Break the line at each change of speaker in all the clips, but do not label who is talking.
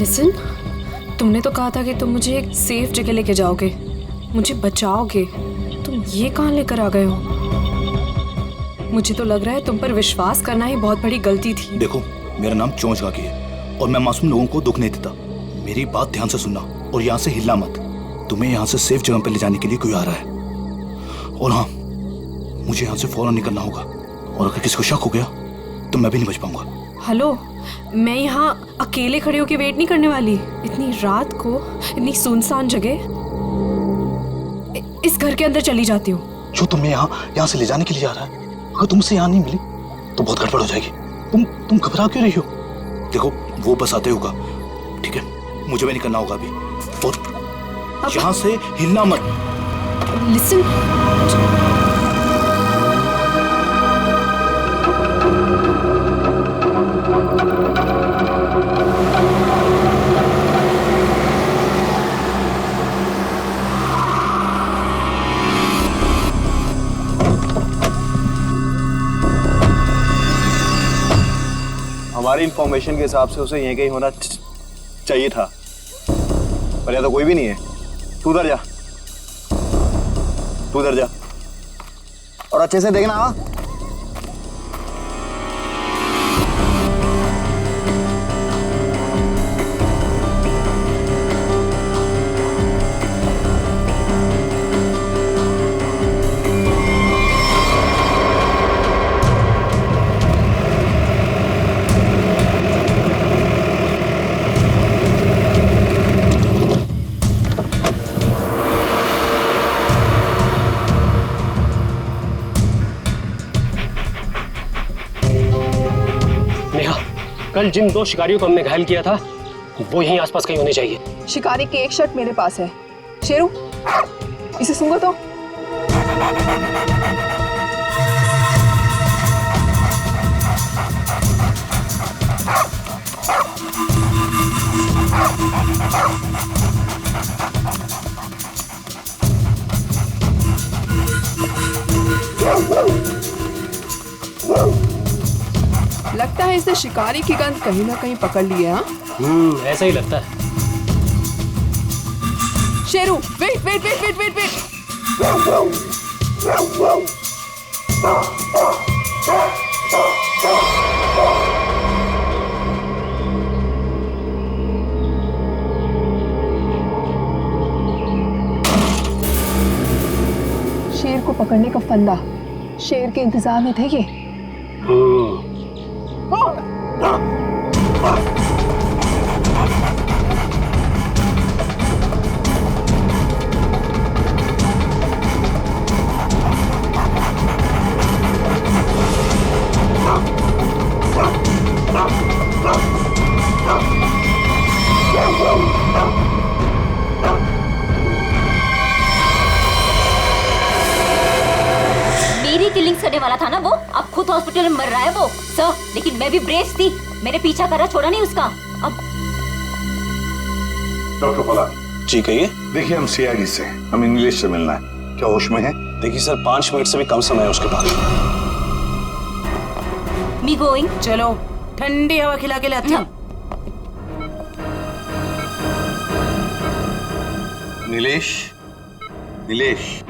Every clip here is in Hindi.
लिसन, तुमने तो कहा था कि तुम मुझे एक सेफ जगह लेके जाओगे, मुझे बचाओगे। तुम ये कहाँ लेकर आ गए हो? मुझे तो लग रहा है तुम पर विश्वास करना ही बहुत बड़ी गलती थी।
देखो, मेरा नाम चोंच गाकी है और मैं मासूम लोगों को दुख नहीं देता। मेरी बात ध्यान से सुनना और यहाँ से हिलना मत। तुम्हें यहाँ से सेफ जगह पर ले जाने के लिए कोई आ रहा है। और हाँ, मुझे यहाँ से फौरन निकलना होगा और अगर किसी को शक हो गया तो मैं भी नहीं बच पाऊंगा।
हेलो, मैं यहाँ अकेले खड़े होकर वेट नहीं करने वाली। इतनी रात को इतनी सुनसान जगह, इस घर के अंदर चली जाती हूँ।
जो तुम्हें यहाँ से ले जाने के लिए आ रहा है, अगर तुमसे यहाँ नहीं मिली तो बहुत गड़बड़ हो जाएगी। तुम घबरा क्यों रही हो? देखो, वो बस आते होगा, ठीक है? मुझे भी निकलना होगा अभी और यहाँ से हिलना मत।
लिसन,
हमारी इंफॉर्मेशन के हिसाब से उसे यहीं कहीं होना चाहिए था, पर यहाँ तो कोई भी नहीं है। तू उधर जा, तू उधर जा और अच्छे से देखना। हाँ,
कल जिन 2 शिकारियों को हमने घायल किया था वो यहीं आसपास कहीं होने चाहिए।
शिकारी की एक शर्ट मेरे पास है। शेरू, इसे सूंघो तो। लगता है इसने शिकारी की गंध कहीं ना कहीं पकड़ ली है। हाँ,
ऐसा ही लगता है।
Sheru, wait wait wait wait wait wait. शेर को पकड़ने का फंदा शेर के इंतजार में थे ये।
मेरी किलिंग करने वाला था ना वो, अब खुद हॉस्पिटल में मर रहा है वो सर। लेकिन मैं भी ब्रेव थी, मैंने पीछा करा, छोड़ा नहीं उसका। अब
डॉक्टर फला
जी कहिए।
देखिए, हम सीआईडी से, हमें नीलेश से मिलना है। क्या होश में है?
देखिए सर, 5 मिनट से भी कम समय है उसके पास।
Me going.
चलो, ठंडी हवा खिला के लाती हूँ।
नीलेश, नीलेश,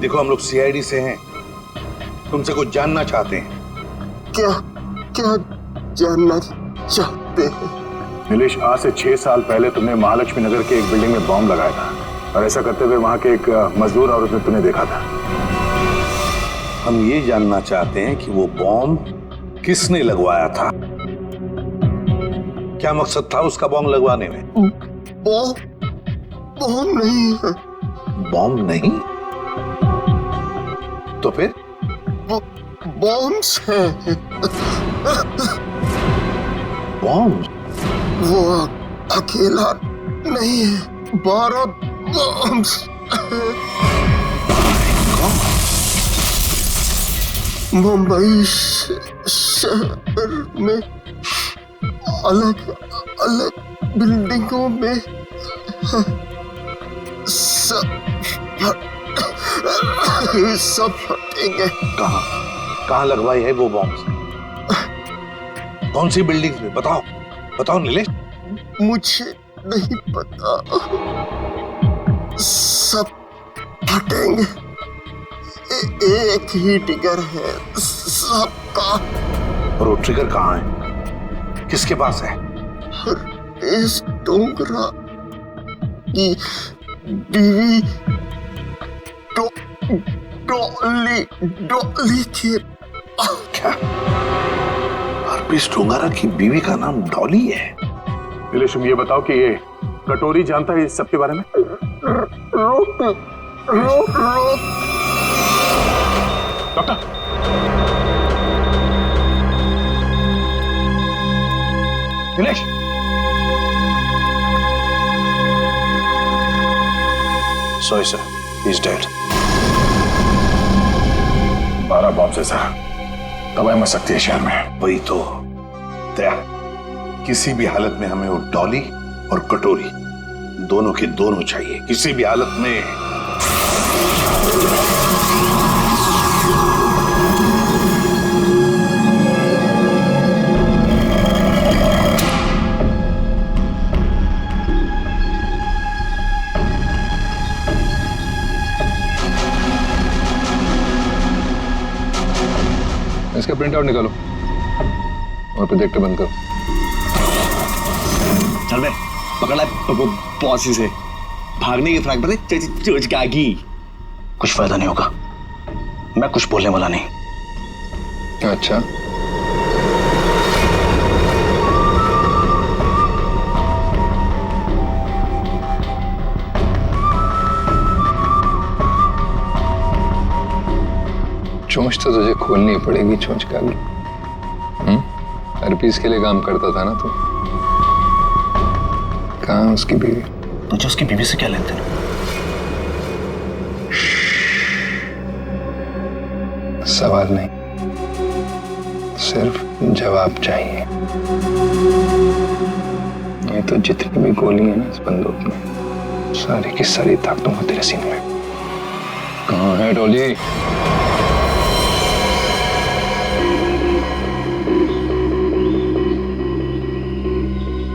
देखो हम लोग सीआईडी से हैं, तुमसे कुछ जानना चाहते हैं।
क्या क्या जानना चाहते हैं?
नीलेश, आज से 6 साल पहले तुमने महालक्ष्मी नगर के एक बिल्डिंग में बॉम्ब लगाया था और ऐसा करते हुए वहां के एक मजदूर औरत ने तुम्हें देखा था। हम ये जानना चाहते हैं कि वो बॉम्ब किसने लगवाया था, क्या मकसद था उसका बॉम्ब लगवाने में?
बॉम्ब नहीं है।
बॉम्ब नहीं तो फिर?
बॉम्ब्स हैं।
बॉम्ब?
वो अकेला नहीं है, 12 बॉम्ब्स। मुंबई शहर में अलग अलग बिल्डिंगों में सब फटेंगे।
कहाँ लगवाई है वो बॉम्ब? कौन सी बिल्डिंग में? बताओ बताओ नीलेश।
मुझे नहीं पता। सब फटेंगे। एक ही ट्रिगर है सबका।
और वो ट्रिगर कहाँ है? किसके पास है?
इस डोंगरा की बीवी डॉली के।
क्या हरपीस डोंगरा की बीवी का नाम डॉली है? नीलेश, तुम ये बताओ कि ये कटोरी जानता है इस सब के बारे में?
रोक
doctor, Nilesh,
sorry sir, he is dead.
12 bomb से सर तबाही मच सकती है शहर में। वही तो दया, किसी भी हालत में हमें वो डॉली और कटोरी दोनों के दोनों चाहिए, किसी भी हालत में।
इसका प्रिंट आउट निकालो और प्रोजेक्टर बंद करो।
चल बे, पकड़ ला पॉसी से। भागने की फ्रैक पर चोचकागी।
कुछ फायदा नहीं होगा, मैं कुछ बोलने वाला नहीं।
अच्छा, चोंच तो तुझे खोलनी पड़ेगी, चोंच का भी। हरपीस के लिए काम करता था ना तू? कहाँ उसकी बीवी?
मुझे उसकी बीवी से क्या लेते हैं?
सवाल नहीं, सिर्फ जवाब चाहिए। ये तो जितनी भी गोली है ना इस बंदूक में, सारी की सारी दाग दूंगा तेरे सीने में। कहाँ है डॉली?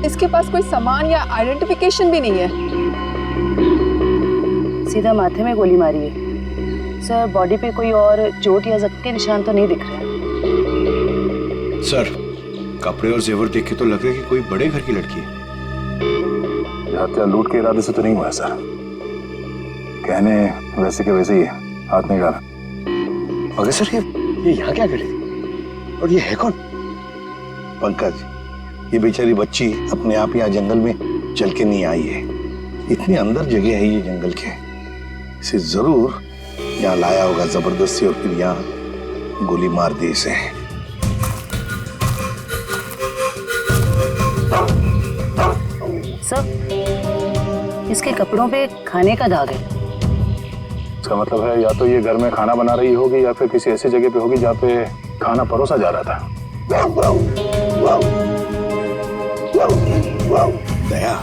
इसके पास कोई सामान या आइडेंटिफिकेशन भी नहीं है।
सीधा माथे में गोली मारी है सर। बॉडी पे कोई और चोट या जख्म के निशान तो नहीं दिख रहे।
सर, कपड़े और जेवर देख के तो लग रहा है कि कोई बड़े घर की लड़की है।
हत्या लूट के इरादे से तो नहीं हुआ सर। कहने वैसे के वैसे ही है। हाथ निकाला।
मगर सर, ये यहाँ क्या कर रही थी? और ये है कौन?
पंकज, ये बेचारी बच्ची अपने आप यहाँ जंगल में चल के नहीं आई है। इतनी अंदर जगह है ये जंगल के, इसे जरूर यहाँ लाया होगा जबरदस्ती और फिर यहाँ गोली मार दी इसे।
सर, इसके कपड़ों पे खाने का दाग है।
इसका मतलब है या तो ये घर में खाना बना रही होगी या फिर किसी ऐसी जगह पे होगी जहाँ पे खाना परोसा जा रहा था।
दया,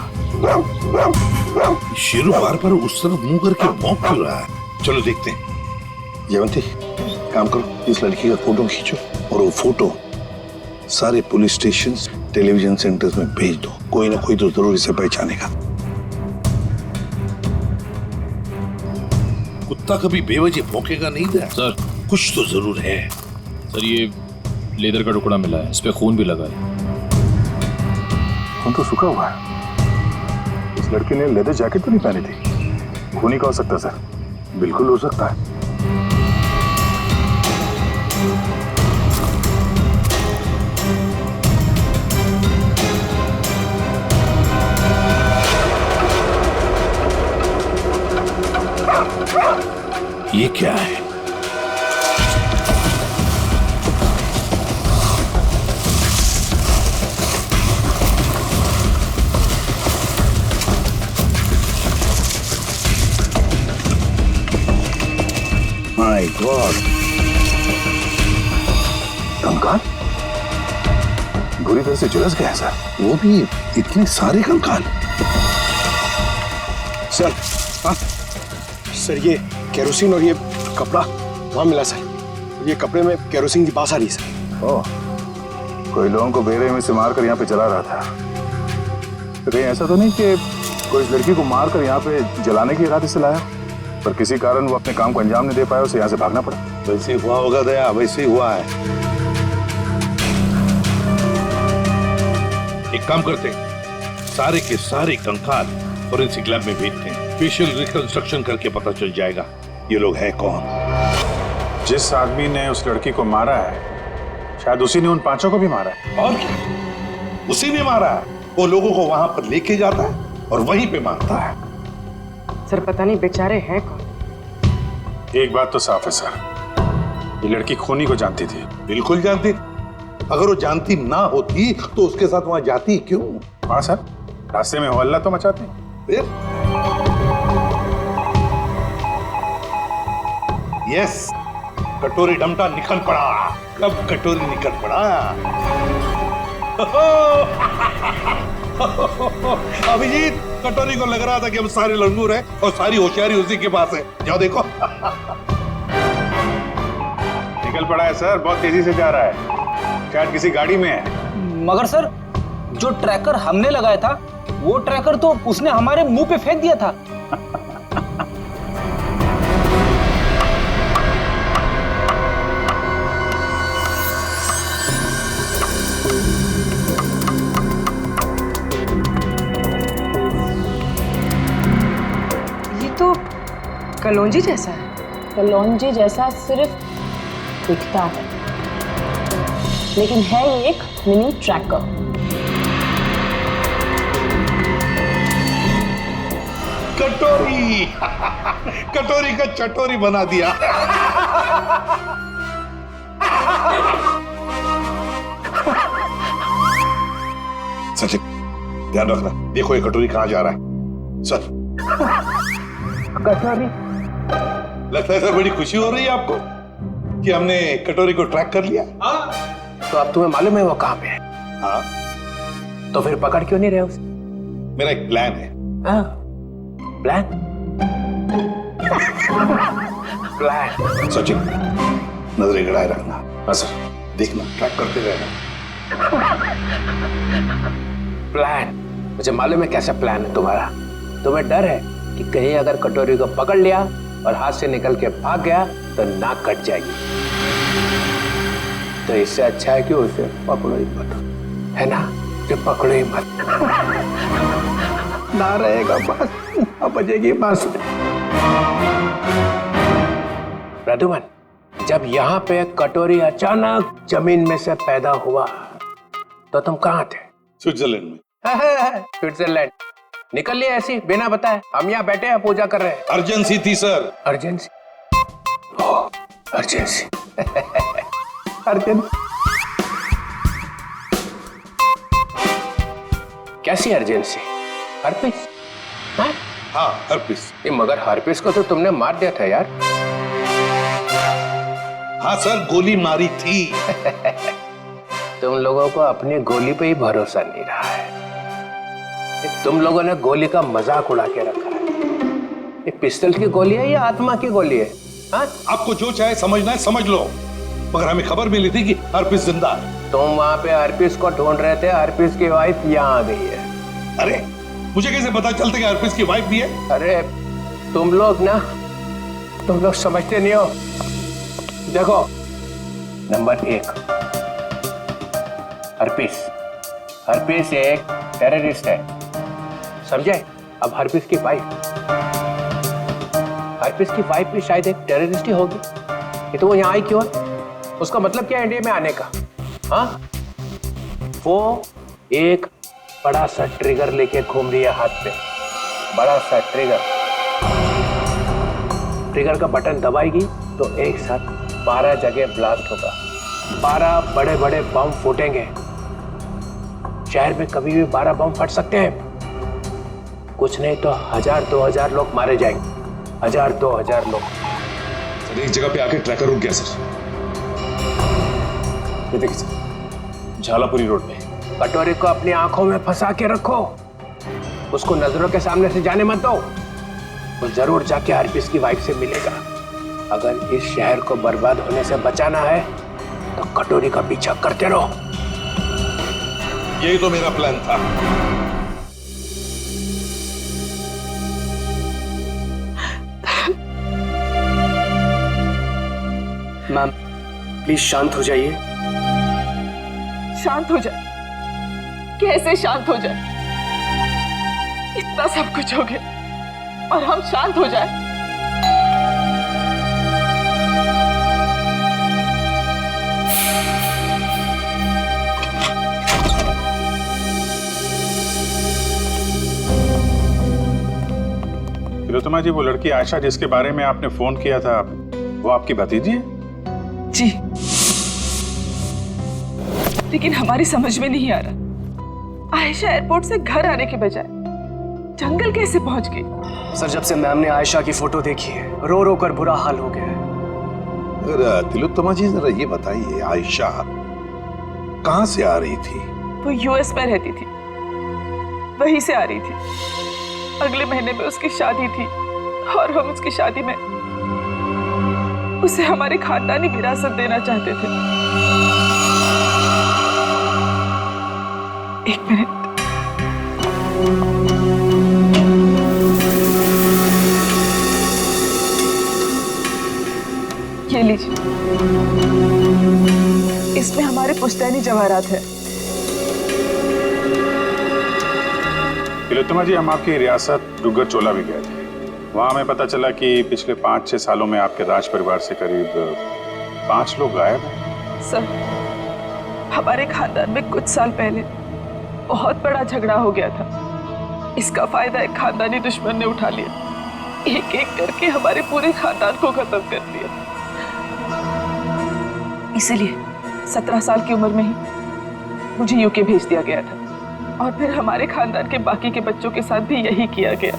शेरू बार बार उस तरफ मुंह करके भौंक क्यों रहा है? चलो देखते हैं।
जयवंती, काम करो, इस लड़की का फोटो खींचो और वो फोटो सारे पुलिस स्टेशन, टेलीविजन सेंटर्स में भेज दो। कोई ना कोई तो जरूर इसे पहचानेगा।
कुत्ता कभी बेवजह भौंकेगा नहीं दया।
सर,
कुछ तो जरूर है।
सर, ये लेदर का टुकड़ा मिला है, इस पे खून भी लगा है।
खून तो सूखा हुआ है। इस लड़की ने लेदर जैकेट तो नहीं पहनी थी। खून ही का हो सकता है सर। बिल्कुल हो सकता है।
ये क्या है?
माय गॉड, कंकाल बुरी तरह से झुलस गया सर। वो भी इतने सारे कंकाल।
सर, हाँ सर, ये केरोसिन और ये कपड़ा वहां मिला सर। ये कपड़े में केरोसिन की बास आ रही है सर।
ओह, कोई लोगों को बेरे में से मारकर यहाँ पे चला रहा था। तो कहीं ऐसा तो नहीं कि कोई इस लड़की को मार कर यहाँ पे जलाने के इरादे से लाया, पर किसी कारण वो अपने काम को अंजाम नहीं दे पाया, उसे यहाँ से भागना पड़ा?
वैसे ही हुआ होगा दया, वैसे ही हुआ है। एक काम करते हैं, सारे के सारे कंकाल फोरेंसिक लैब में भेजते हैं, फेशियल रिकंस्ट्रक्शन करके पता चल जाएगा ये लोग हैं कौन।
जिस आदमी ने उस लड़की को मारा है शायद उसी ने उन पांचों को भी मारा है।
और क्या, उसी ने मारा है। वो लोगों को वहां पर लेके जाता है और वहीं पे मारता है।
सर पता नहीं बेचारे हैं कौन।
एक बात तो साफ है सर, ये लड़की खूनी को जानती थी।
बिल्कुल जानती थी। अगर वो जानती ना होती तो उसके साथ वहां जाती क्यों?
हाँ सर, रास्ते में हल्ला तो मचाती।
फिर यस, कटोरी डमटा निकल पड़ा। कब कटोरी निकल पड़ा? अभिजीत, कटोरी को लग रहा था कि हम सारे लंगूर हैं और सारी होशियारी उसी के पास है। जाओ देखो।
निकल पड़ा है सर, बहुत तेजी से जा रहा है, शायद किसी गाड़ी में है।
मगर सर, जो ट्रैकर हमने लगाया था वो ट्रैकर तो उसने हमारे मुंह पे फेंक दिया था।
ये तो कलौंजी जैसा है।
कलौंजी जैसा सिर्फ दिखता है, लेकिन है ये एक मिनी ट्रैकर।
कटोरी कटोरी का चटोरी बना दिया। सचिन, ध्यान रखना, देखो ये कटोरी कहां जा रहा है। सर,
कटोरी?
लगता है सर बड़ी खुशी हो रही है आपको कि हमने कटोरी को ट्रैक कर लिया।
तो अब तुम्हें मालूम है वो कहाँ पे है?
हाँ।
तो फिर पकड़ क्यों नहीं रहे उसे?
मेरा एक प्लान है।
हाँ, प्लान? प्लान?
सचिन, नजरें गड़ाए रखना। हाँ सर, देखना, ट्रैक करते रहना।
प्लान? मुझे मालूम है कैसा प्लान है तुम्हारा। तुम्हें डर है कि कहीं अगर कटोरी को पकड़ लिया और हाथ से निकल के भाग गया तो नाक कट जाएगी। तो इससे अच्छा है कि उसे पकड़ो ही मत, है ना? जो पकड़ो ही मत, ना रहेगा बस, ना बजेगी बस। प्रद्युमन, जब यहाँ पे कटोरी अचानक जमीन में से पैदा हुआ तो तुम कहाँ थे?
स्विट्जरलैंड में।
स्विट्जरलैंड? निकल लिए ऐसी बिना बताए? हम यहाँ बैठे हैं, पूजा कर रहे हैं।
अर्जेंसी थी सर।
अर्जेंसी? अर्जेंसी? अर्जेंसी? कैसी अर्जेंसी? हर्पिस?
हाँ, हर्पिस।
मगर हर्पिस को तो तुमने मार दिया था यार।
हाँ सर, गोली मारी थी।
तुम लोगों को अपनी गोली पे ही भरोसा नहीं रहा है। तुम लोगों ने गोली का मजाक उड़ा के रखा है। ये पिस्टल की गोली है या आत्मा की गोली है? हाँ?
आपको जो चाहे समझना है समझ लो, मगर हमें खबर मिली थी कि हर्पिस जिंदा है।
तुम वहां पे हर्पिस को ढूंढ रहे थे, हर्पिस की वाइफ यहाँ आ गई है।
अरे मुझे कैसे पता चलता कि हर्पिस की वाइफ भी है?
अरे तुम लोग समझते नहीं हो। देखो, नंबर 1, हर्पिस एक टेररिस्ट है, समझे? अब हर्पिस की वाइफ भी शायद एक टेररिस्ट ही होगी। ये तो वो यहाँ आई क्यों है? उसका मतलब क्या है इंडिया में आने का? हाँ, वो एक बड़ा सा ट्रिगर लेके घूम रही है हाथ पे। बड़ा सा ट्रिगर का बटन दबाएगी तो एक साथ 12 जगह ब्लास्ट होगा। 12 बड़े बड़े बम फूटेंगे। शहर में कभी भी 12 बम फट सकते हैं। कुछ नहीं तो 1000-2000 लोग मारे जाएंगे। 1000-2000 लोग।
सर, एक जगह पे आके ट्रैकर रुक गया सर। ये देखिए सर, झालापुरी रोड पे।
कटोरी को अपनी आंखों में फंसा के रखो, उसको नजरों के सामने से जाने मत दो। वो जरूर जाके हर्पिस की वाइफ से मिलेगा। अगर इस शहर को बर्बाद होने से बचाना है तो कटोरी का पीछा करते रहो।
यही तो मेरा प्लान था।
मैम प्लीज शांत हो जाइए।
शांत हो जाए? कैसे शांत हो जाए? इतना सब कुछ हो गया और हम शांत हो जाए?
तिलोत्तमा जी, वो लड़की आयशा जिसके बारे में आपने फोन किया था, वो आपकी भतीजी है?
जी, लेकिन हमारी समझ में नहीं आ रहा, आयशा एयरपोर्ट से घर आने के बजाय जंगल कैसे पहुंच गई?
सर, जब से मैम ने आयशा की फोटो देखी है, रो रो कर बुरा हाल हो गया है।
तिलोत्तमा जी, जरा ये बताइए, आयशा कहाँ से आ रही थी?
वो यूएस में रहती थी, वहीं से आ रही थी। अगले महीने में उसकी शादी थी और हम उसकी शादी में उसे हमारी खानदानी विरासत देना चाहते थे। एक मिनट, ये लीजिए, इसमें हमारे पुश्तैनी जवाहरात है।
तिलोत्तमा जी, हम आपकी रियासत डुग्गर चोला भी गए थे। वहाँ हमें पता चला कि पिछले 5-6 सालों में आपके राज परिवार से करीब 5 लोग गायब हैं।
सर, हमारे खानदान में कुछ साल पहले बहुत बड़ा झगड़ा हो गया था। इसका फायदा एक खानदानी दुश्मन ने उठा लिया। एक एक करके हमारे पूरे खानदान को खत्म कर दिया। इसीलिए 17 साल की उम्र में ही मुझे यूके भेज दिया गया था और फिर हमारे खानदान के बाकी के बच्चों के साथ भी यही किया गया।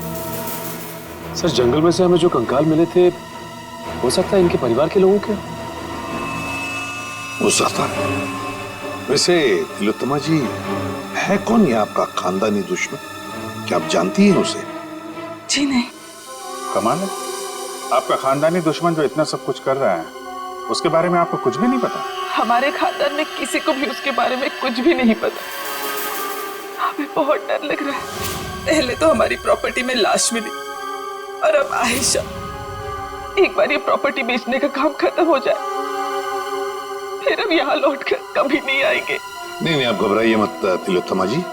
सर, जंगल में से हमें जो कंकाल मिले थे, हो सकता है इनके परिवार के लोगों के?
हो सकता है। वैसे तिलोत्तमा जी, है कौन ये आपका खानदानी दुश्मन? क्या आप जानती हैं उसे?
जी नहीं।
कमाल है, आपका खानदानी दुश्मन जो इतना सब कुछ कर रहा है, उसके बारे में आपको कुछ भी नहीं पता?
हमारे खानदान में किसी को भी उसके बारे में कुछ भी नहीं पता। हमें बहुत डर लग रहा है। पहले तो हमारी प्रॉपर्टी में लाश मिली और अब आयशा। एक बार ये प्रॉपर्टी बेचने का काम खत्म हो जाए, फिर हम यहाँ लौटकर कभी नहीं आएंगे।
नहीं, आप घबराइए मत तिलोत्तमा जी,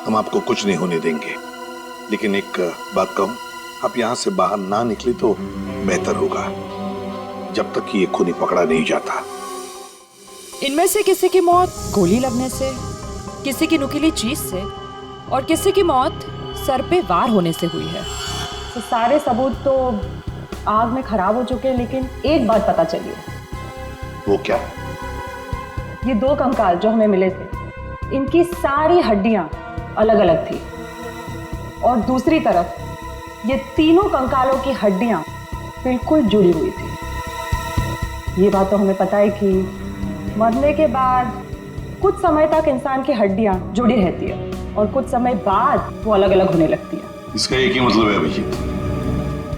हम आपको कुछ नहीं होने देंगे। लेकिन एक बात कहूं, आप यहाँ से बाहर ना निकले तो बेहतर होगा, जब तक कि ये खूनी पकड़ा नहीं जाता।
इनमें से किसी की मौत गोली लगने से, किसी की नुकीली चीज से और किसी की मौत सर पे वार होने से हुई है।
तो सारे सबूत तो आग में खराब हो चुके हैं, लेकिन एक बात पता चली है।
वो क्या?
ये 2 कंकाल जो हमें मिले थे, इनकी सारी हड्डियां अलग अलग थी और दूसरी तरफ ये तीनों कंकालों की हड्डियां बिल्कुल जुड़ी हुई थी। ये बात तो हमें पता है कि मरने के बाद कुछ समय तक इंसान की हड्डियां जुड़ी रहती है और कुछ समय बाद वो अलग अलग होने लगती है।
इसका एक ही मतलब है अभिजीत,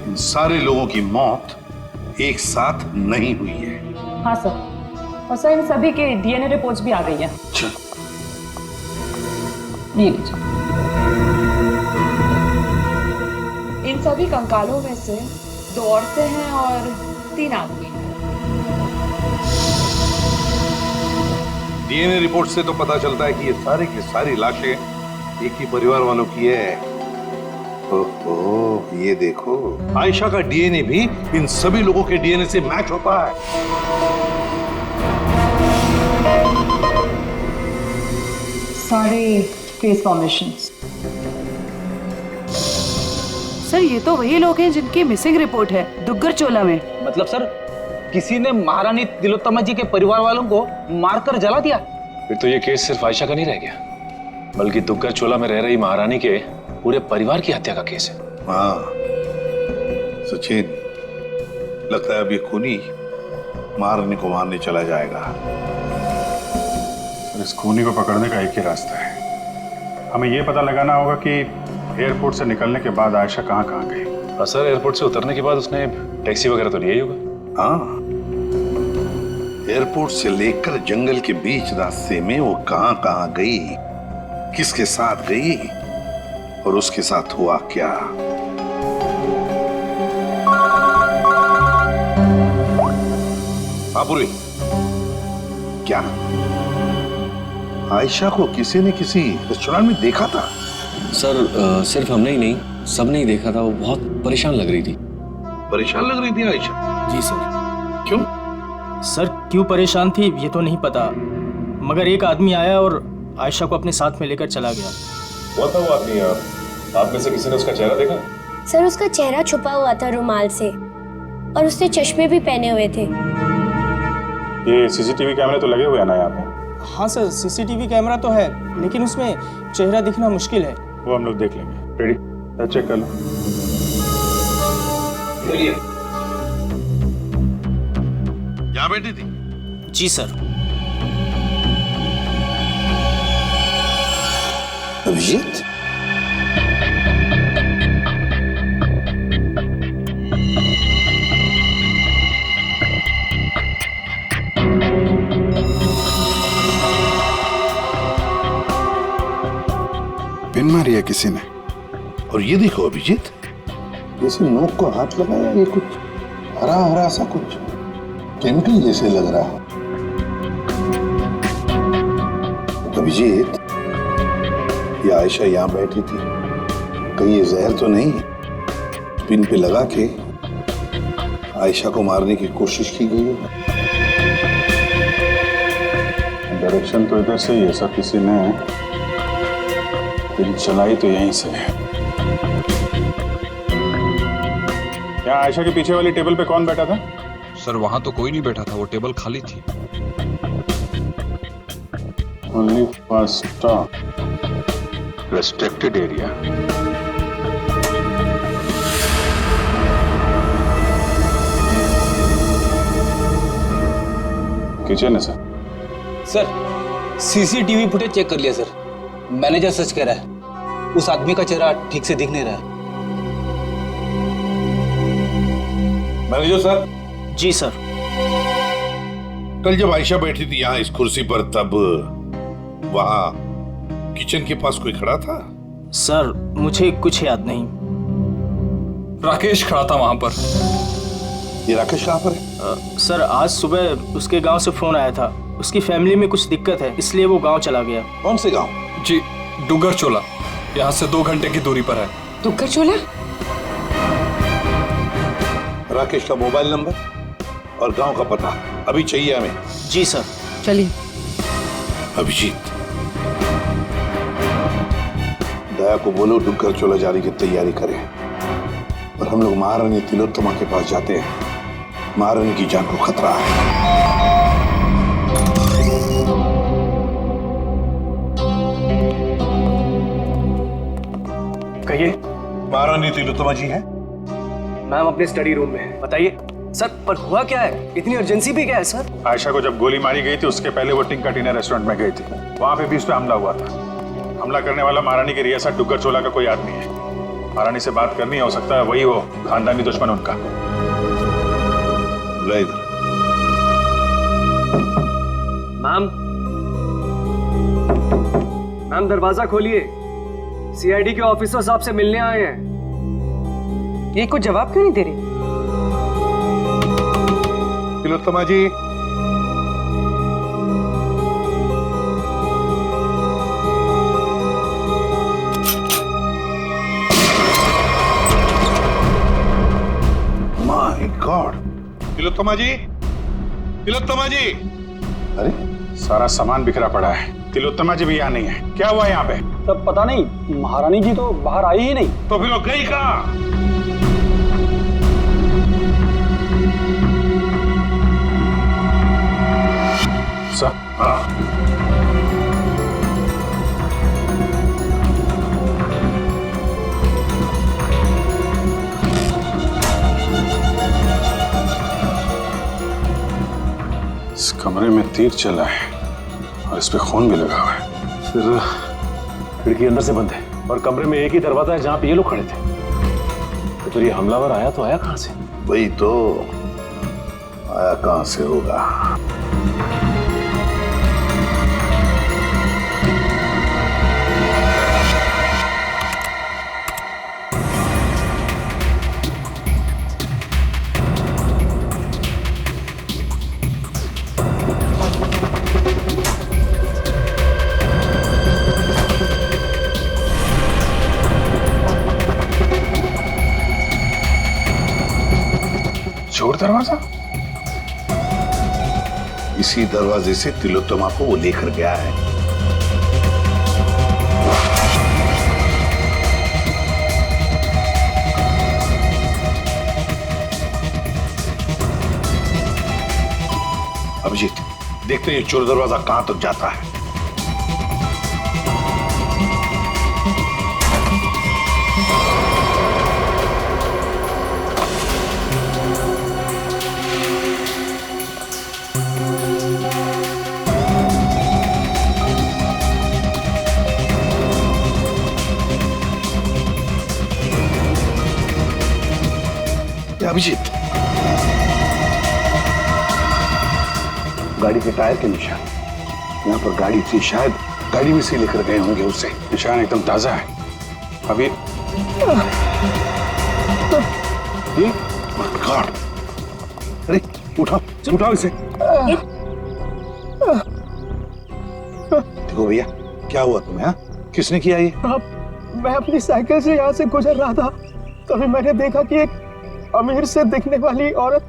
इन सारे लोगों की मौत एक साथ नहीं हुई है।
हाँ सर, और सर इन सभी के डीएनए रिपोर्ट्स भी आ गई हैं।
अच्छा,
ये लीजिए।
इन सभी कंकालों में से 2 औरतें हैं और 3 आदमी हैं।
डीएनए रिपोर्ट से तो पता चलता है कि ये सारे की सारी लाशें एक ही परिवार वालों की है। ओहो, ये देखो, आयशा का डीएनए भी इन सभी लोगों के डीएनए से मैच होता है।
सारे फेस फॉर्मेशंस।
सर, ये तो वही लोग हैं जिनकी मिसिंग रिपोर्ट है दुग्गर चोला में।
मतलब सर, किसी ने महारानी तिलोत्तमा जी के परिवार वालों को मारकर जला दिया?
फिर तो ये केस सिर्फ आयशा का नहीं रह गया, बल्कि दुग्गर चोला में रह रही महारानी के पूरे परिवार की हत्या का केस है।
हाँ सचिन, लगता है अब ये खूनी महारानी को मारने चला जाएगा।
सर, इस खूनी को पकड़ने का एक ही रास्ता है। हमें ये पता लगाना होगा कि एयरपोर्ट से निकलने के बाद आयशा कहाँ कहाँ गई।
हाँ सर, एयरपोर्ट से उतरने के बाद उसने टैक्सी वगैरह तो लिया ही होगा।
हाँ, एयरपोर्ट से लेकर जंगल के बीच रास्ते में वो कहाँ कहाँ गई, किसके साथ गई और उसके साथ हुआ क्या। हाँ पूरी। क्या आयशा को किसी ने किसी रेस्टोरेंट में देखा था?
सर सिर्फ हमने ही नहीं, सबने ही देखा था। वो बहुत परेशान लग रही थी।
परेशान लग रही थी आयशा?
जी सर।
क्यों?
सर क्यों परेशान थी ये तो नहीं पता, मगर एक आदमी आया और आयशा को अपने साथ में लेकर चला गया।
वो था वो आदमी। आप में से किसी ने उसका चेहरा देखा?
सर उसका चेहरा छुपा हुआ था रुमाल से और उसने चश्मे भी पहने हुए थे।
ये सीसीटीवी कैमरे तो लगे हुए हैं ना यहाँ पे?
हाँ सर सीसीटीवी कैमरा तो है, लेकिन उसमें चेहरा दिखना मुश्किल है।
वो हम लोग देख लेंगे। रेडी? चेक कर लो।
चलिए। यहाँ बैठी थी?
जी सर।
अभिजीत?
पिन मारी है किसी ने।
और ये देखो अभिजीत, जैसे नोक को हाथ लगाया, ये कुछ हरा हरा सा कुछ केमिकल जैसे लग रहा है। अभिजीत, ये आयशा यहाँ बैठी थी, कहीं ये जहर तो नहीं पिन पे लगा के आयशा को मारने की कोशिश की गई है?
डायरेक्शन तो इधर से ही है सर, किसी ने पिन चलाई तो यहीं से है। यहाँ आयशा के पीछे वाली टेबल पे कौन बैठा था?
सर वहां तो कोई नहीं बैठा था, वो टेबल खाली थी।
Only first stop restricted area. Kitchen है sir.
Sir CCTV footage check कर लिया सर। मैनेजर सच कह रहा है, उस आदमी का चेहरा ठीक से दिख नहीं रहा है।
Manager sir.
जी सर।
कल जब आयशा बैठी थी यहाँ इस कुर्सी पर, तब वहां किचन के पास कोई खड़ा था?
सर मुझे कुछ याद नहीं।
राकेश खड़ा था वहां पर।
ये राकेश कहाँ पर है?
सर आज सुबह उसके गांव से फोन आया था, उसकी फैमिली में कुछ दिक्कत है, इसलिए वो गांव चला गया।
कौन से गांव?
जी डुगर चोला, यहाँ से 2 घंटे की दूरी पर है।
डुगर चोला?
राकेश का मोबाइल नंबर और गांव का पता अभी चाहिए हमें।
जी सर।
चलिए।
अभिजीत, दया को बोलो डुगर चोला जाने की तैयारी करें और हम लोग महारानी तिलोत्तमा के पास जाते हैं। महारानी की जान को खतरा है।
कहिए।
महारानी तिलोत्तमा जी हैं?
मैम अपने स्टडी रूम में है। बताइए सर, पर हुआ क्या है? इतनी अर्जेंसी भी क्या है सर?
आयशा को जब गोली मारी गई थी उसके पहले वो टिंका टीना रेस्टोरेंट में गई थी, वहां पे भी उस पर हमला हुआ था। हमला करने वाला महारानी की रियासत डुगर चोला का कोई आदमी है। महारानी से बात करनी है, हो सकता है वही हो खानदानी दुश्मन उनका।
मैम दरवाजा खोलिए, सीआईडी के ऑफिसर साहब से मिलने आए हैं।
ये कुछ जवाब क्यों नहीं दे रही?
तिलोत्तमा जी, माय गॉड। तिलोत्तमा जी, तिलोत्तमा जी।
अरे सारा सामान बिखरा पड़ा है, तिलोत्तमा जी भी यहाँ नहीं है। क्या हुआ यहाँ पे?
तब पता नहीं, महारानी जी तो बाहर आई ही नहीं।
तो फिर वो गई कहाँ?
सर इस कमरे में तीर चला है और इस पे खून भी लगा हुआ है।
फिर खिड़की अंदर से बंद है और कमरे में एक ही दरवाजा है जहां पे ये लोग खड़े थे। तो फिर ये हमलावर आया तो आया कहां से?
वही तो, आया कहां से होगा?
चोर दरवाजा?
इसी दरवाजे से तिलोत्तमा को वो लेकर गया है। अभिजीत, देखते हैं ये चोर दरवाजा कहां तक जाता है। अभिजीत, गाड़ी के टायर के निशान यहाँ पर गाड़ी थी, शायद गाड़ी में से लेकर गए होंगे उसे।
निशान एकदम ताजा है। अभी
ये गॉड, अरे उठाओ उठाओ इसे। देखो भैया, क्या हुआ तुम्हें? हाँ, किसने किया ये?
मैं अपनी साइकिल से यहाँ से गुजर रहा था, तभी मैंने देखा कि एक अमीर से दिखने वाली औरत,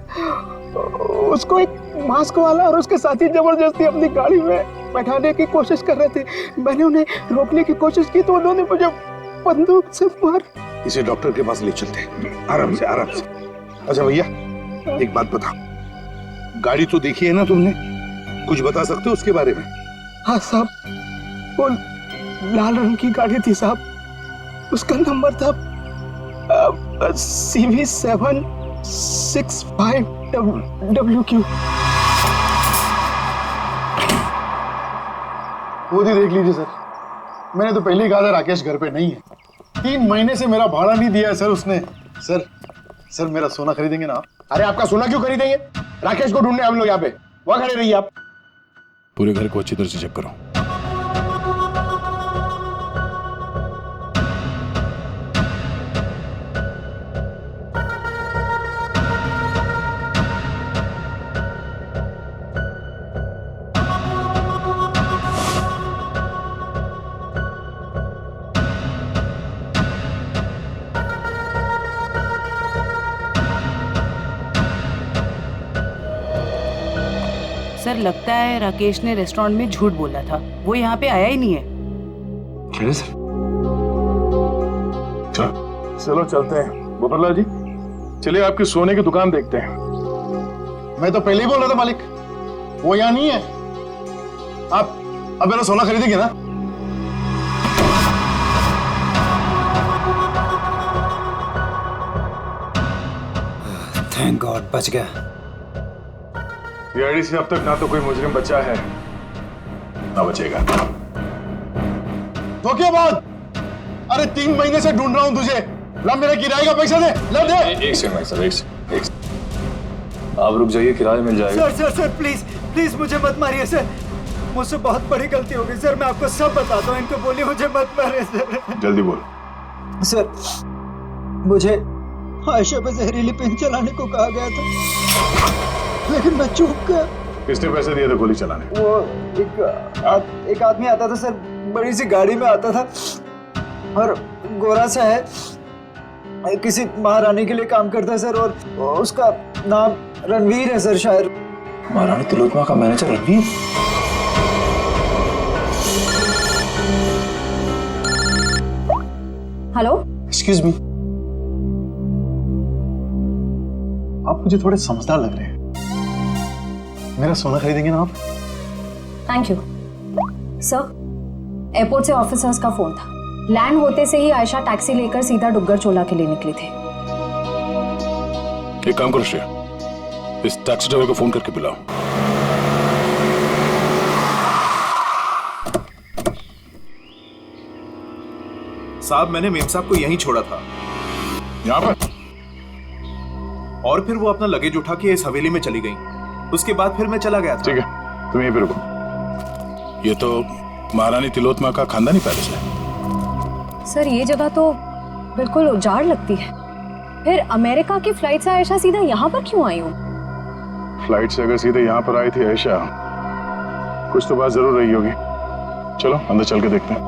उसको एक मास्क वाला और उसके साथी जबरदस्ती अपनी गाड़ी में बैठाने की कोशिश कर रहे थे। मैंने उन्हें रोकने की कोशिश की तो उन्होंने मुझे बंदूक से मार।
इसे डॉक्टर के पास ले चलते हैं, आराम से आराम से। अच्छा भैया, एक बात बताओ, गाड़ी तो देखी है ना तुमने, कुछ बता सकते हो उसके बारे में?
हाँ साहब, वो लाल रंग की गाड़ी थी साहब, उसका नंबर था CV765WQ।
खुद ही देख लीजिए सर, मैंने तो पहले ही कहा था राकेश घर पे नहीं है। 3 महीने से मेरा भाड़ा नहीं दिया है सर उसने। सर मेरा सोना खरीदेंगे ना?
अरे आपका सोना क्यों खरीदेंगे? राकेश को ढूंढने हम लोग यहाँ पे, वहां खड़े रहिए आप।
पूरे घर को अच्छी तरह से चेक करो।
सर लगता है राकेश ने रेस्टोरेंट में झूठ बोला था, वो यहाँ पे आया ही नहीं है।
चलिए सर, चलो चलते हैं। गोपाललाल जी, चलिए आपकी सोने की दुकान देखते हैं। मैं तो पहले ही बोल रहा था मालिक, वो यहाँ नहीं है। आप अब मेरा सोना खरीदेंगे ना?
थैंक गॉड, बच गया।
ये आईडी से अब तक ना तो कोई मुजरिम बचा है ना बचेगा। धोखेबाज! अरे 3 महीने से ढूंढ रहा हूं तुझे। ला मेरे किराए का पैसा दे, ला दे।
एक सेकंड भाई साहब, एक सेकंड। आप रुक जाइए, किराया मिल जाएगा।
सर प्लीज प्लीज मुझे मत मारिए सर, मुझसे बहुत बड़ी गलती हो गई सर, मैं आपको सब बताता हूँ। इनको बोलिए मुझे मत मारिए सर।
जल्दी बोल।
सर मुझे आयशा पे जहरीली पेन चलाने को कहा गया था, लेकिन मैं चूक गया।
किसने पैसे दिए थे गोली चलाने?
वो एक आदमी आता था सर, बड़ी सी गाड़ी में आता था और गोरा सा है, किसी महारानी के लिए काम करता है सर, और उसका नाम रणवीर है सर शायद।
महारानी तिलोत्तमा का manager Ranveer?
Hello,
excuse me, आप मुझे थोड़े समझदार लग रहे हैं। मेरा सोना खरीदेंगे ना आप?
Thank you sir. एयरपोर्ट से ऑफिसर्स का फोन था, लैंड होते से ही आयशा टैक्सी लेकर सीधा डुग्गर चोला के लिए निकली थी।
एक काम करो श्रेया, इस टैक्सी ड्राइवर को फोन करके बुलाओ।
साहब, मैंने मेम साहब को यहीं छोड़ा था।
यहाँ पर?
और फिर वो अपना लगेज उठा के इस हवेली में चली गई। उसके बाद फिर मैं चला गया था।
ठीक है, तुम यहीं पे रुको। ये तो महारानी तिलोत्तमा का खानदानी पैलेस है।
सर ये जगह तो बिल्कुल उजाड़ लगती है। फिर अमेरिका की फ्लाइट से आयशा सीधा यहाँ पर क्यों आई हूँ?
फ्लाइट से अगर सीधे यहाँ पर आई थी आयशा, कुछ तो बात जरूर रही होगी। चलो अंदर चल के देखते हैं।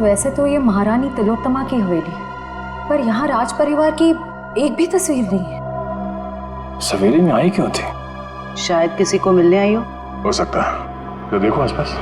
सर वैसे तो ये महारानी तिलोत्तमा की हवेली है, पर यहाँ राज परिवार की एक भी तस्वीर नहीं है।
सवेरे में आई क्यों थी?
शायद किसी को मिलने आई
हो सकता है। तो देखो आसपास।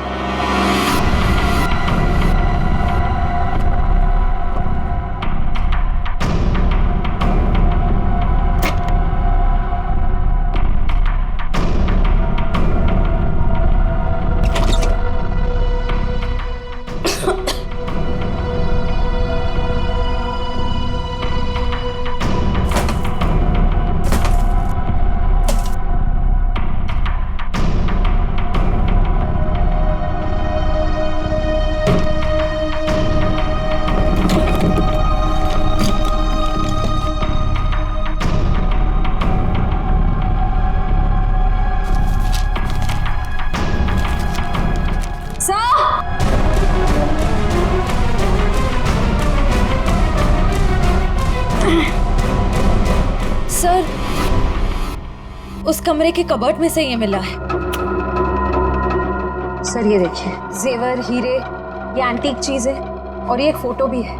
सर, उस कमरे के कबर्ड में से ये मिला है।
सर ये देखिए, जेवर, हीरे, ये एंटीक चीज है और ये एक फोटो भी है,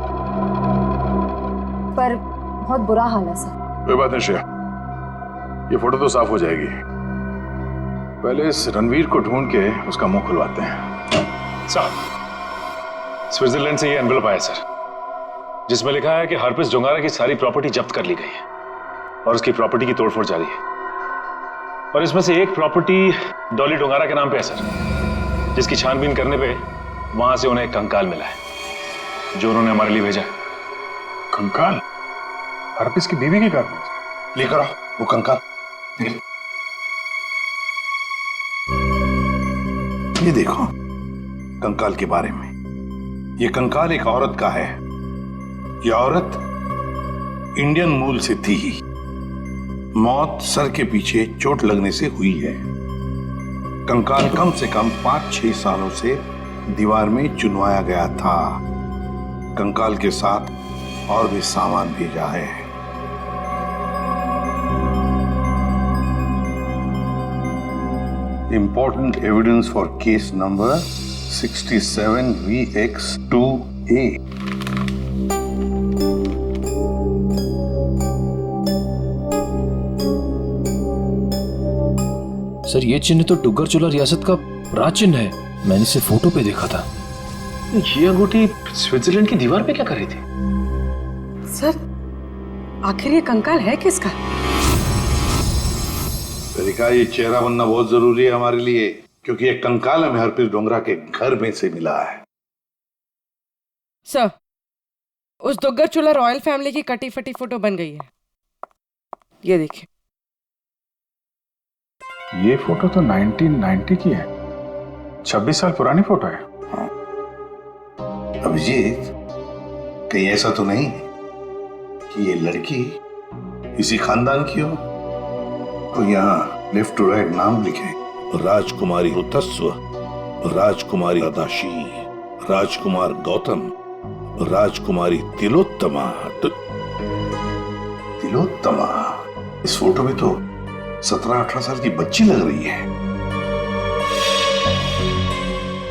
पर बहुत बुरा हाल है सर।
कोई बात नहीं श्रेया, ये फोटो तो साफ हो जाएगी। पहले इस रणवीर को ढूंढ के उसका मुंह खुलवाते हैं।
सर, स्विट्जरलैंड से ये एनवेलप आया सर, जिसमें लिखा है कि हरप्रीत जोंगारा की सारी प्रॉपर्टी जब्त कर ली गई है और उसकी प्रॉपर्टी की तोड़फोड़ जारी है। और इसमें से एक प्रॉपर्टी डॉली डोंगारा के नाम पे है सर, जिसकी छानबीन करने पे वहां से उन्हें एक कंकाल मिला है, जो उन्होंने हमारे लिए भेजा।
कंकाल? हरप्रीत की बीवी की कार लेकर आओ वो कंकाल।
ये देखो कंकाल के बारे में। ये कंकाल एक औरत का है। ये औरत इंडियन मूल से थी ही। मौत सर के पीछे चोट लगने से हुई है। कंकाल कम से कम 5-6 सालों से दीवार में चुनवाया गया था। कंकाल के साथ और भी सामान भेजा है। Important evidence for case number 67VX2A.
Sir, ये चिन्ह तो डुग्गर चोला रियासत का राज चिन्ह है। मैंने इसे फोटो पे देखा था। ये अंगूठी स्विट्जरलैंड की दीवार पे क्या कर रही थी?
सर, आखिर ये कंकाल है किसका?
तरीका, ये चेहरा बनना बहुत जरूरी है हमारे लिए, क्योंकि ये कंकाल हमें हरप्रीत डोंगरा के घर में से मिला है।
सर, उस दुग्गर चोला रॉयल फैमिली की कटी फटी फोटो बन गई है। ये देखिए।
ये फोटो तो 1990 की है। 26 साल पुरानी फोटो है।
अभिजीत, कहीं ऐसा तो नहीं कि ये लड़की इसी खानदान की हो? तो यहाँ लेफ्ट टू राइट नाम लिखे, राजकुमारी ऋतस्व, राजकुमारी अदाशी, राजकुमार गौतम, राजकुमारी तिलोत्तमा। तिलोत्तमा? इस फोटो में तो 17-18 साल की बच्ची लग रही है।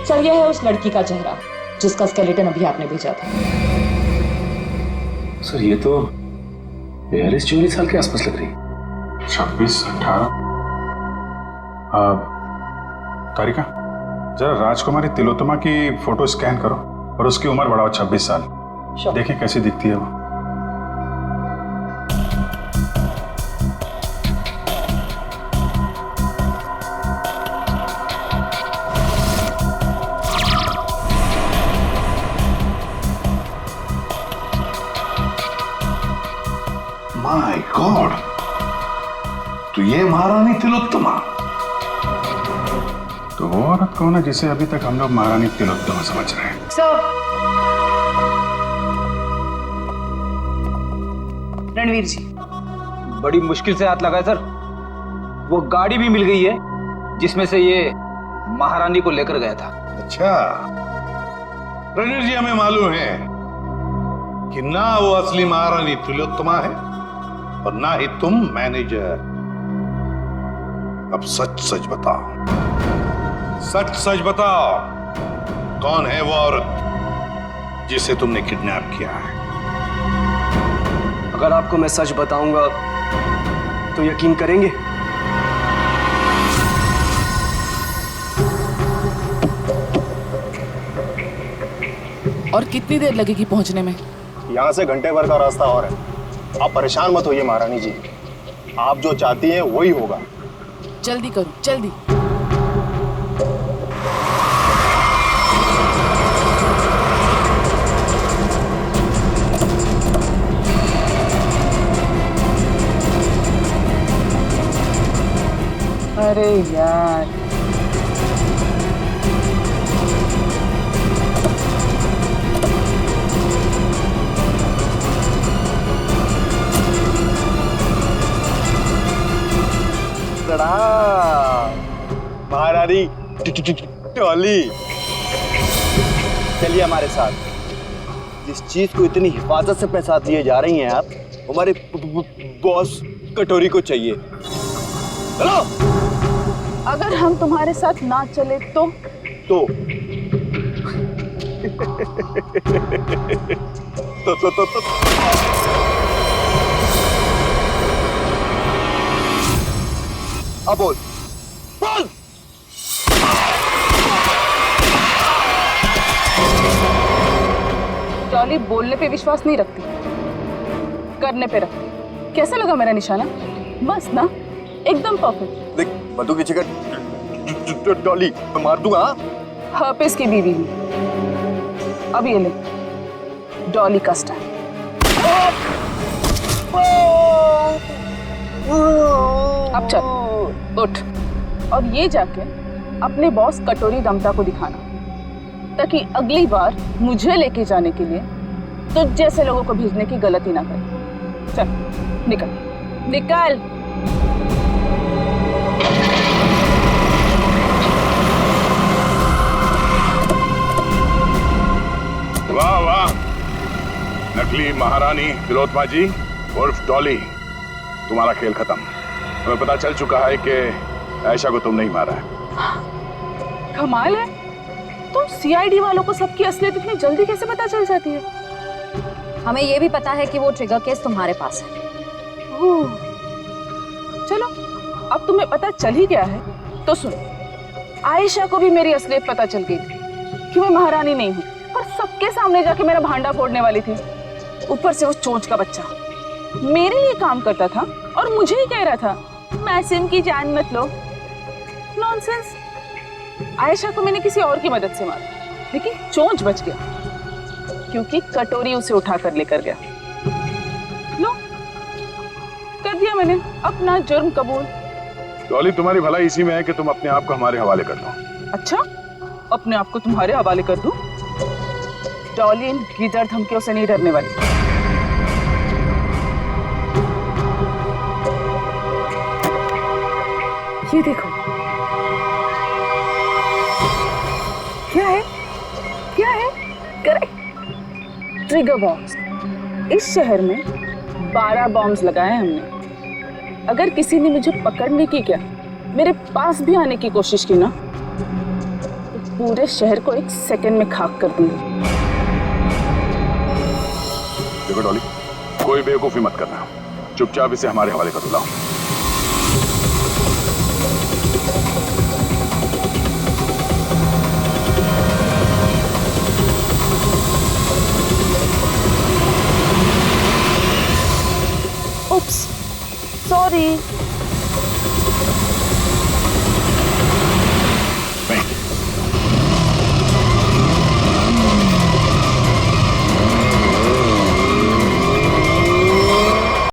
सर, यह है उस लड़की का चेहरा जिसका स्केलेटन अभी आपने भेजा था।
सर, ये तो 42-44 साल के आसपास लग रही है।
26-18। तारिका, जरा राजकुमारी तिलोत्तमा की फोटो स्कैन करो और उसकी उम्र बढ़ाओ 26 साल। देखें कैसी दिखती है वो।
माय गॉड, तो ये महारानी तिलोत्तमा।
तो वो औरत कौन है जिसे अभी तक हम लोग महारानी तिलोत्तमा समझ रहे हैं?
रणवीर जी, बड़ी मुश्किल से हाथ लगा है सर। वो गाड़ी भी मिल गई है जिसमें से ये महारानी को लेकर गया था।
अच्छा रणवीर जी, हमें मालूम है कि ना वो असली महारानी तिलोत्तमा है और ना ही तुम मैनेजर। अब सच सच बताओ, सच सच बताओ, कौन है वो औरत जिसे तुमने किडनैप किया है।
अगर आपको मैं सच बताऊंगा तो यकीन करेंगे?
और कितनी देर लगेगी पहुंचने में?
यहाँ से घंटे भर का रास्ता और है। आप परेशान मत होइए महारानी जी, आप जो चाहती हैं वही होगा।
जल्दी करो, जल्दी।
अरे यार,
महारानी डॉली, चलिए हमारे साथ। जिस चीज को इतनी हिफाजत से अपने साथ लिए जा रही हैं आप, हमारे बॉस कटोरी को चाहिए। चलो।
अगर हम तुम्हारे साथ ना चले तो?
अब बोल बोल।
डॉली बोलने पे विश्वास नहीं रखती, करने पे रखती। कैसा लगा मेरा निशाना? बस ना, एकदम परफेक्ट।
देख मधु की जगह डॉली मैं मार दूंगा।
हर्पिस की बीवी हूँ। अब ये ले डॉली का स्टाइल। अब चल उठ और ये जाके अपने बॉस कटोरी रमता को दिखाना, ताकि अगली बार मुझे लेके जाने के लिए तो जैसे लोगों को भेजने की गलती ना करे। चल निकल निकल।
वाह वाह, नकली महारानी तिलोत्तमा जी उर्फ डॉली, तुम्हारा खेल खत्म। हमें पता चल चुका है कि आयशा को तुम नहीं मारा है।
कमाल है, तुम सीआईडी वालों को सबकी असलियत इतनी जल्दी कैसे पता चल जाती है?
हमें ये भी पता है कि वो ट्रिगर केस तुम्हारे पास है।
चलो, अब तुम्हें पता चल ही गया है तो सुन, आयशा को भी मेरी असलियत पता चल गई थी कि मैं महारानी नहीं हूँ, और सबके सामने जाके मेरा भांडा फोड़ने वाली थी। ऊपर से वो चोंच का बच्चा मेरे लिए काम करता था और मुझे ही कह रहा था मासूम की जान मत लो। नॉनसेंस। आयशा को मैंने किसी और की मदद से मारा, लेकिन चोंच बच गया क्योंकि कटोरी उसे उठाकर लेकर गया। लो, कर दिया मैंने अपना जुर्म कबूल।
डॉली, तुम्हारी भलाई इसी में है कि तुम अपने आप को हमारे हवाले कर दो।
अच्छा, अपने आप को तुम्हारे हवाले कर दूं? डॉली इन गीदड़ धमकियों से नहीं डरने वाली। ये देखो, क्या है? क्या है? Correct, trigger bombs. इस शहर में 12 बॉम्ब्स लगाए हमने। अगर किसी ने मुझे पकड़ने की, क्या मेरे पास भी आने की कोशिश की ना, तो पूरे शहर को 1 सेकंड में खाक कर दूंगी।
देखो डॉली, कोई बेवकूफी मत करना, चुपचाप इसे हमारे हवाले कर दो।